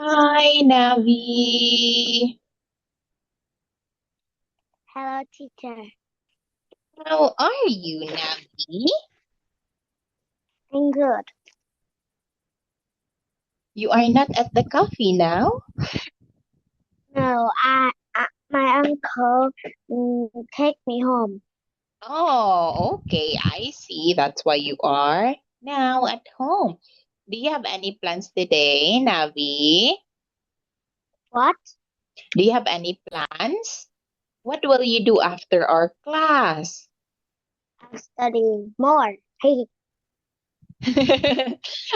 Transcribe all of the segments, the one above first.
Hi, Navi. Hello, teacher. How are you, Navi? I'm good. You are not at the coffee now? No, my uncle take me home. Oh, okay. I see. That's why you are now at home. Do you have any plans today, Navi? What? Do you have any plans? What will you do after our class? I'm studying more. Hey,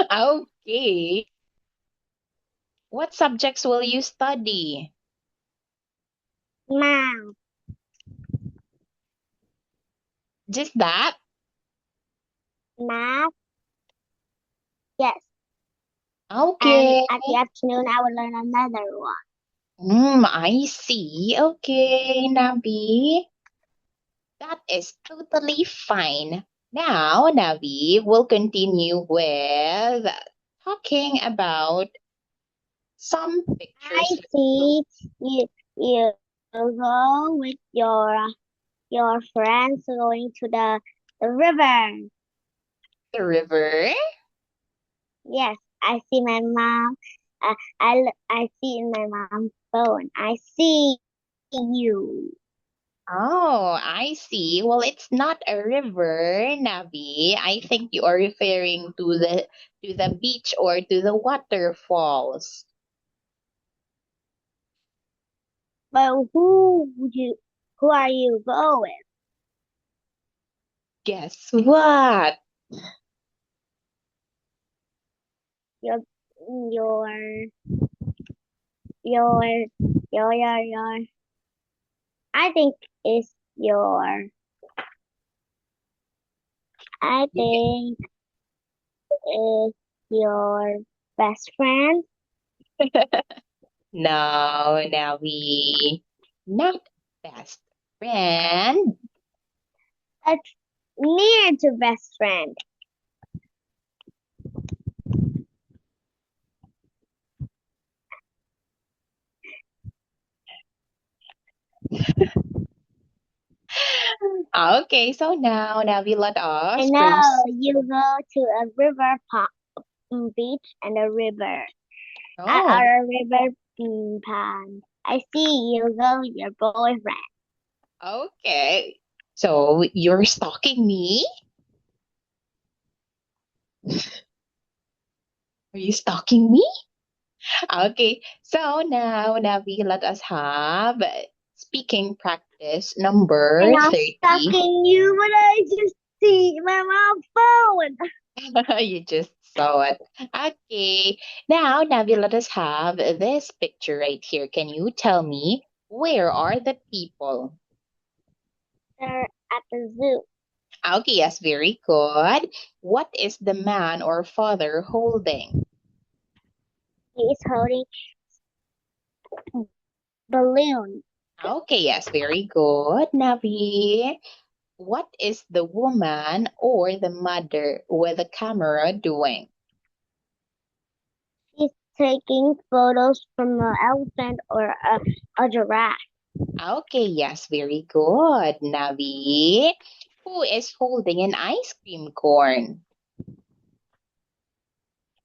Okay. What subjects will you study? now, Just that? math. Yes, and Okay. at the afternoon I will learn another one. I see. Okay, Nabi. That is totally fine. Now, Nabi, we'll continue with talking about some I pictures. see you go with your friends going to the river. The river. Yes, I see my mom. I see in my mom's phone. I see you. Oh, I see. Well, it's not a river, Nabi. I think you are referring to the beach or to the waterfalls. But who are you going? Guess what? Your your your your I think is your I think is your best friend. No, Nabi. Not best friend. That's near to best friend. Okay, so now we let I us know proceed. you go to a river beach and a river. Or Oh, a river pond. I see you go with your boyfriend. okay. So you're stalking me? Are you stalking me? Okay, so now we let us have speaking practice I'm number not 30. stalking you, but I just see my mom's phone. You just saw it. Okay, now we let us have this picture right here. Can you tell me where are the people? They're at the zoo. Okay, yes, very good. What is the man or father holding? He is holding balloon. Okay, yes, very good, Navi. What is the woman or the mother with the camera doing? He's taking photos from an elephant or a giraffe. Okay, yes, very good, Navi. Who is holding an ice cream cone?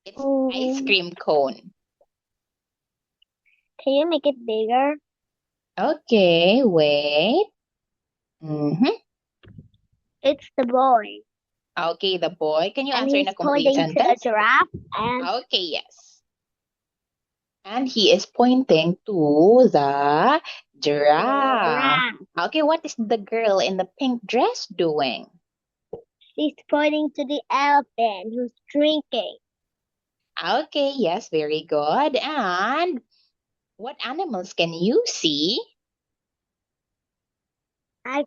It's ice Mm, cream cone. can you make it bigger? Okay, wait. Mm-hmm. It's the boy. Okay, the boy. Can you And answer in he's a complete pointing to the sentence? giraffe and Okay, yes. And he is pointing to the giraffe. giraffe. Okay, what is the girl in the pink dress doing? She's pointing to the elephant who's drinking. Okay, yes, very good. And what animals can you see? I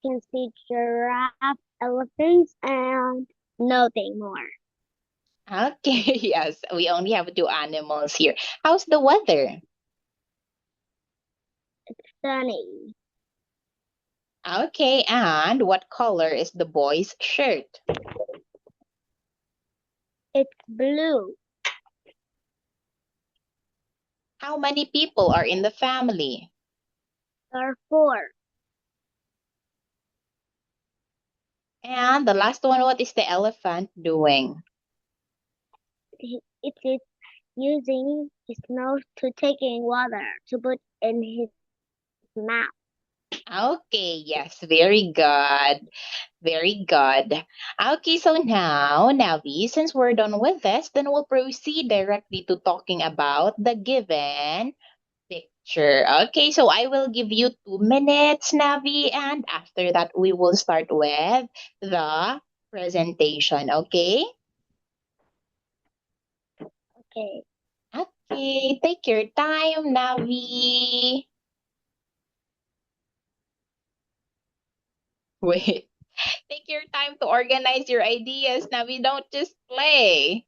can see giraffe, elephants, and nothing more. Okay, yes, we only have two animals here. How's the weather? Sunny. Okay, and what color is the boy's shirt? It's blue. How many people are in the family? There are four. And the last one, what is the elephant doing? It is using his nose to take in water to put in his mouth. Okay, yes, very good. Very good. Okay, so now, Navi, since we're done with this, then we'll proceed directly to talking about the given picture. Okay, so I will give you 2 minutes, Navi, and after that, we will start with the presentation. Okay? Okay. Okay, take your time, Navi. Wait, take your time to organize your ideas, Navi. Don't just play.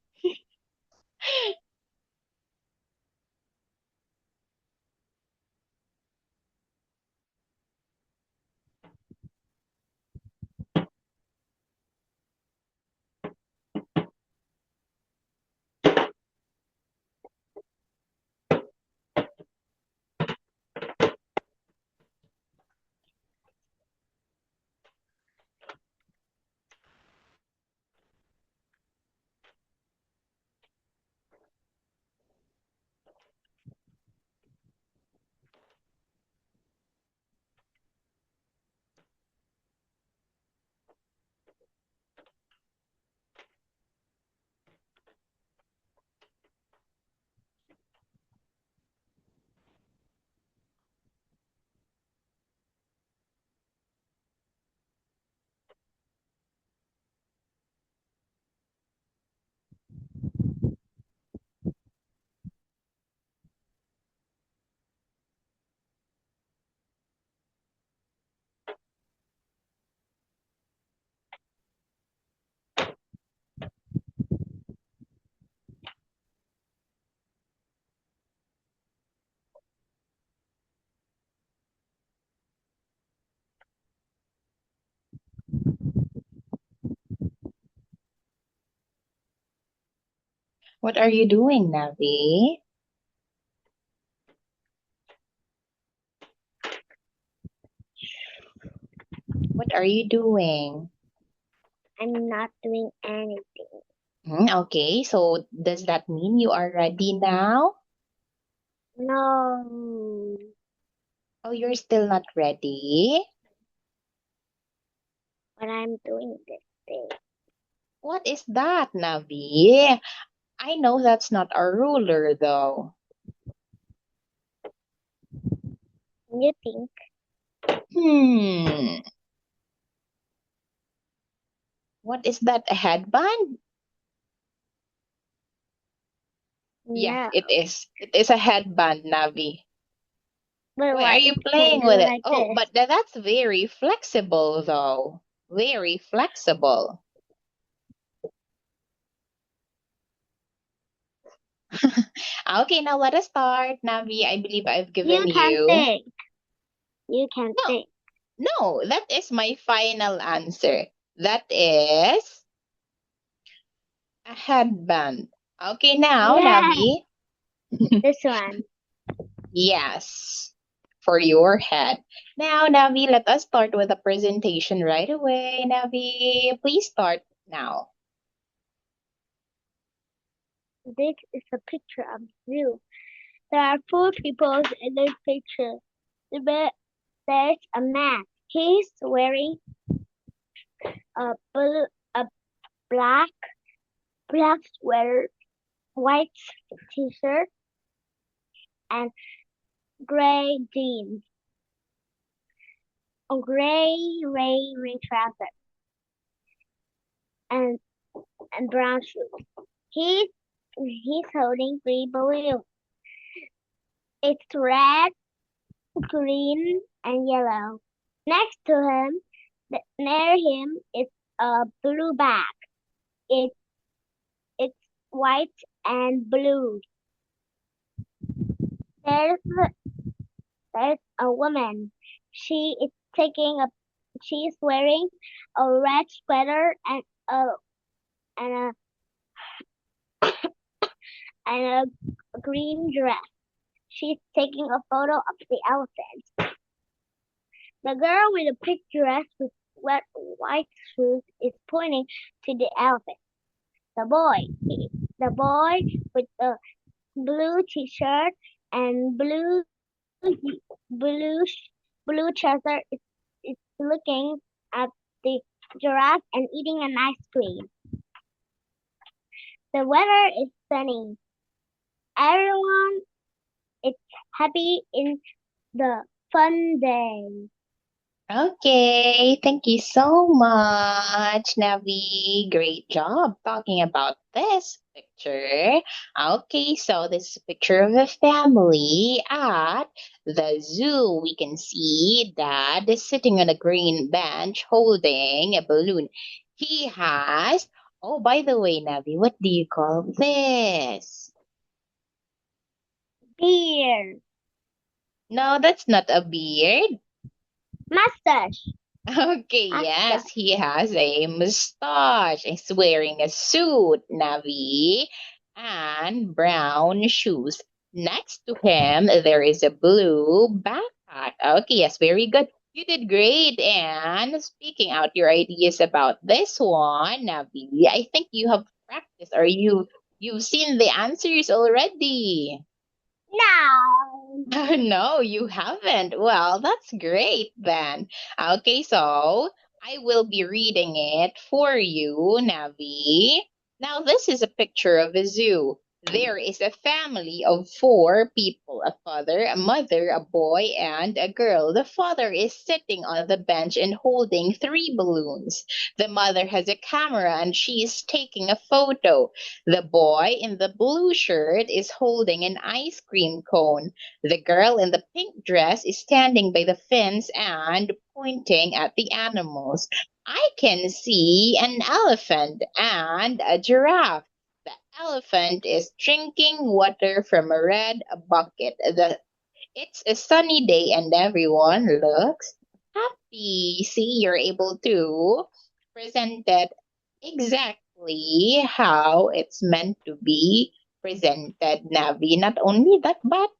What are you doing, Navi? What are you doing? I'm not doing anything. Okay, so does that mean you are ready now? No. Oh, you're still not ready? But I'm doing this thing. What is that, Navi? I know that's not a ruler, though. You think? Hmm, what is that, a headband? Yeah, No. it is. It is a headband, Navi. But Why are what you it can playing do with it? like Oh, this? but that's very flexible, though. Very flexible. Okay, now let us start, Navi. I believe I've You given can you. think. You can No, think. no, that is my final answer. That is a headband. Okay, now, Yeah, Navi. this one. Yes, for your head. Now, Navi, let us start with the presentation right away. Navi, please start now. This is a picture of you. There are four people in this picture. There's a man. He's wearing a black sweater, white t-shirt, and gray jeans, a gray trousers, and brown shoes. He's holding three balloons. It's red, green, and yellow. Next to him, near him, is a blue bag. It it's white and blue. There's there's a woman. She is taking a she's wearing a red sweater a and a and a green dress. She's taking a photo of the elephant. The girl with a pink dress with wet white shoes is pointing to the elephant. The boy with the blue t-shirt and blue blue trouser is looking at the giraffe and eating an ice cream. The weather is sunny. Everyone is happy in the fun day. Okay, thank you so much, Navi. Great job talking about this picture. Okay, so this is a picture of a family at the zoo. We can see Dad is sitting on a green bench holding a balloon. He has, oh, by the way, Navi, what do you call this? Beard. No, that's not a beard. Mustache. Okay, yes, Mustache. he has a mustache. He's wearing a suit, navy, and brown shoes. Next to him, there is a blue backpack. Okay, yes, very good. You did great. And speaking out your ideas about this one, Navi, I think you have practiced or you've seen the answers already. No. No, you haven't. Well, that's great then. Okay, so I will be reading it for you, Navi. Now, this is a picture of a zoo. There is a family of four people, a father, a mother, a boy, and a girl. The father is sitting on the bench and holding three balloons. The mother has a camera and she is taking a photo. The boy in the blue shirt is holding an ice cream cone. The girl in the pink dress is standing by the fence and pointing at the animals. I can see an elephant and a giraffe. The elephant is drinking water from a red bucket. It's a sunny day and everyone looks happy. See, you're able to present it exactly how it's meant to be presented, Navi. Not only that, but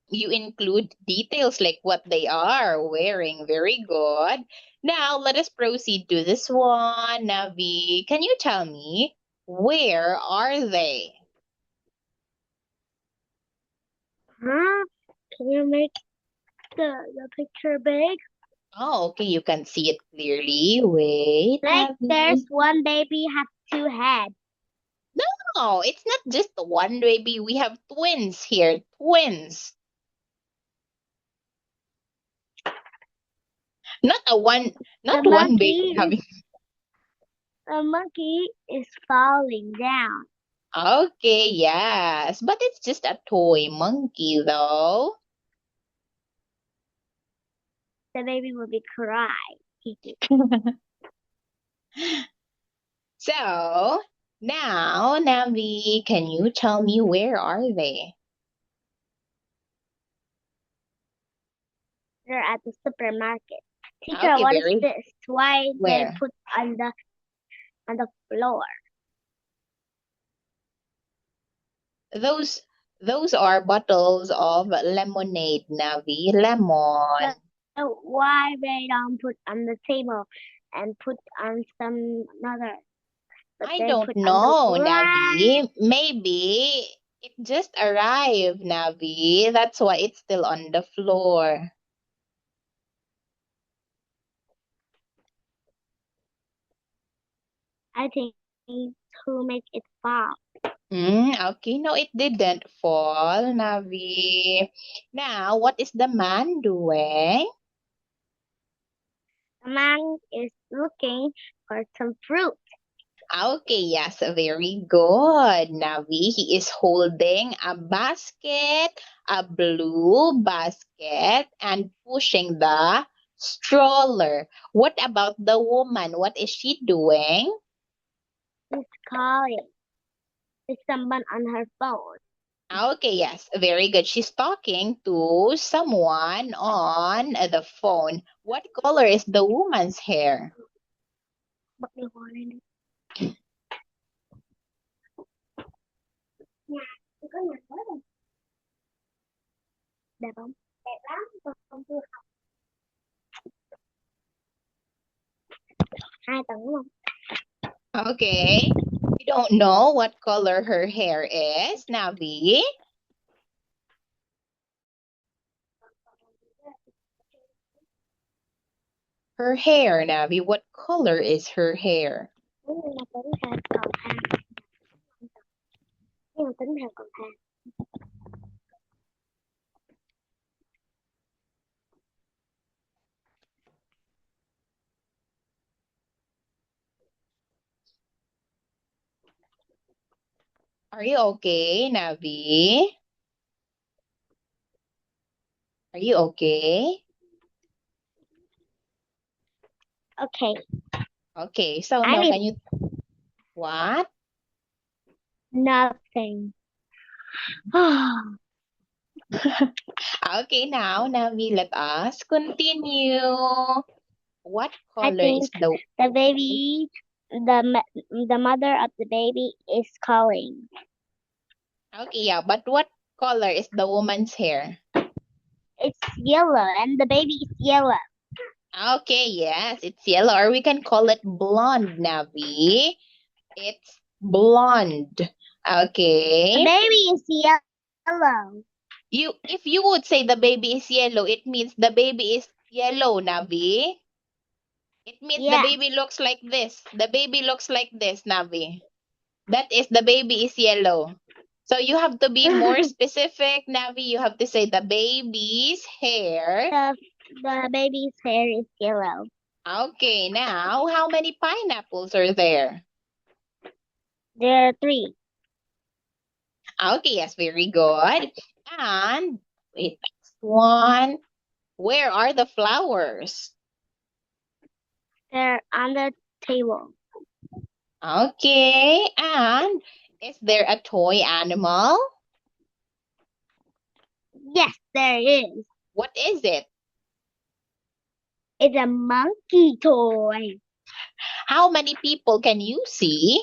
you include details like what they are wearing. Very good. Now let us proceed to this one. Navi, can you tell me where are they? Huh? Can you make the picture big? Oh, okay, you can see it clearly. Wait, Like there's Navi. one baby has two heads. No, it's not just one baby. We have twins here. Twins. Not a one, not The one baby monkey is having. the monkey is falling down. Okay, yes, but it's just a toy monkey though. The baby will be cry. So now, Navi, can you tell me where are they? They're at the supermarket. Teacher, Okay, what is very this? Why they where? put on the floor? Those those are bottles of lemonade, Navi. But Lemon. why they don't put on the table and put on some another? But I they don't put on the know, ground. Navi. Maybe it just arrived, Navi. That's why it's still on the floor. I think who make it fall. Okay, no, it didn't fall, Navi. Now, what is the man doing? The man is looking for some fruit. Okay, yes, very good, Navi. He is holding a basket, a blue basket, and pushing the stroller. What about the woman? What is she doing? He's calling. There's someone on her phone. Okay, yes, very good. She's talking to someone on the phone. What color is the woman's hair? But they wanted it. Đẹp không? Đẹp lắm. Con chưa học 2 tuần đúng không? Okay. You don't know what color her hair is, Navi? Her hair, Navi. What color is her hair? Nếu như mà tính ra còn than, nhưng mà tính ra còn than. Are you okay, Navi? Are you okay? Okay, Okay, so I now need can you what? nothing. Okay, now Navi, let us continue. What I color is think the the baby, the mother of the baby is calling. Okay, yeah, but what color is the woman's hair? It's yellow and the baby is yellow. Okay, yes, it's yellow, or we can call it blonde, Navi. It's blonde. The Okay. baby is yellow. If you would say the baby is yellow, it means the baby is yellow, Navi. It means the Yeah. baby looks like this. The baby looks like this, Navi. That is the baby is yellow. So you have to be more specific, Navi. You have to say the baby's hair. The baby's hair is yellow. Okay, now how many pineapples are there? There are 3. Okay, yes, very good. And wait, next one. Where are the flowers? They're on the table. Okay, and is there a toy animal? Yes, there is. What is it? It's a monkey toy. How many people can you see?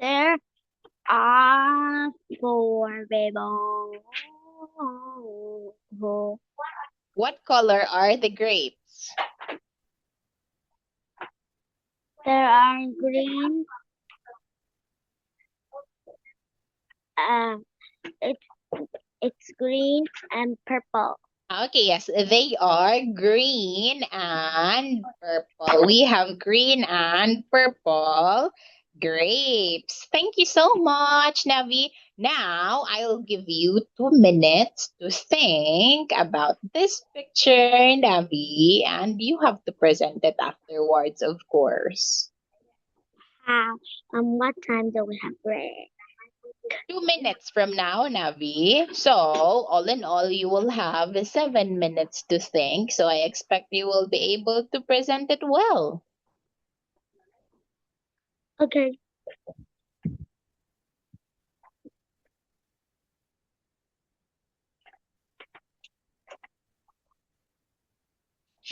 There are 4 people. What color are the grapes? There are green. Uh, it's it's green and purple. Okay, yes, they are green and purple. We have green and purple grapes. Thank you so much, Navi. Now I'll give you 2 minutes to think about this picture, Navi, and you have to present it afterwards, of course. How what time do we have break? 2 minutes from now, Navi. So, all in all, you will have 7 minutes to think. So, I expect you will be able to present it well. Okay.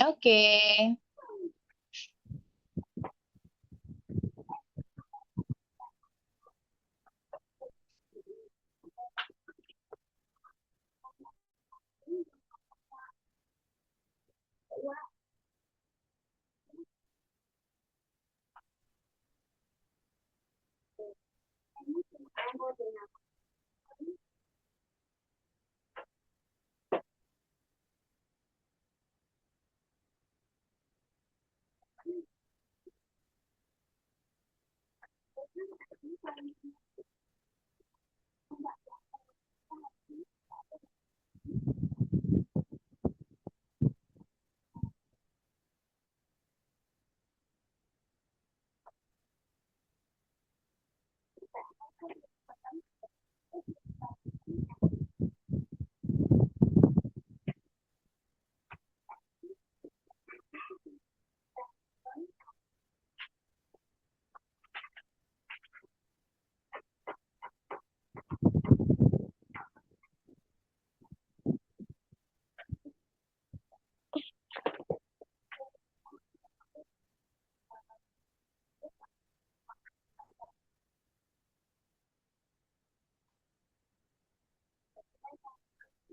Okay.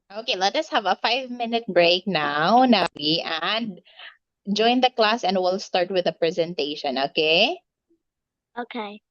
Okay, let us have a 5-minute break now, Navi, and join the class and we'll start with the presentation, okay? Okay.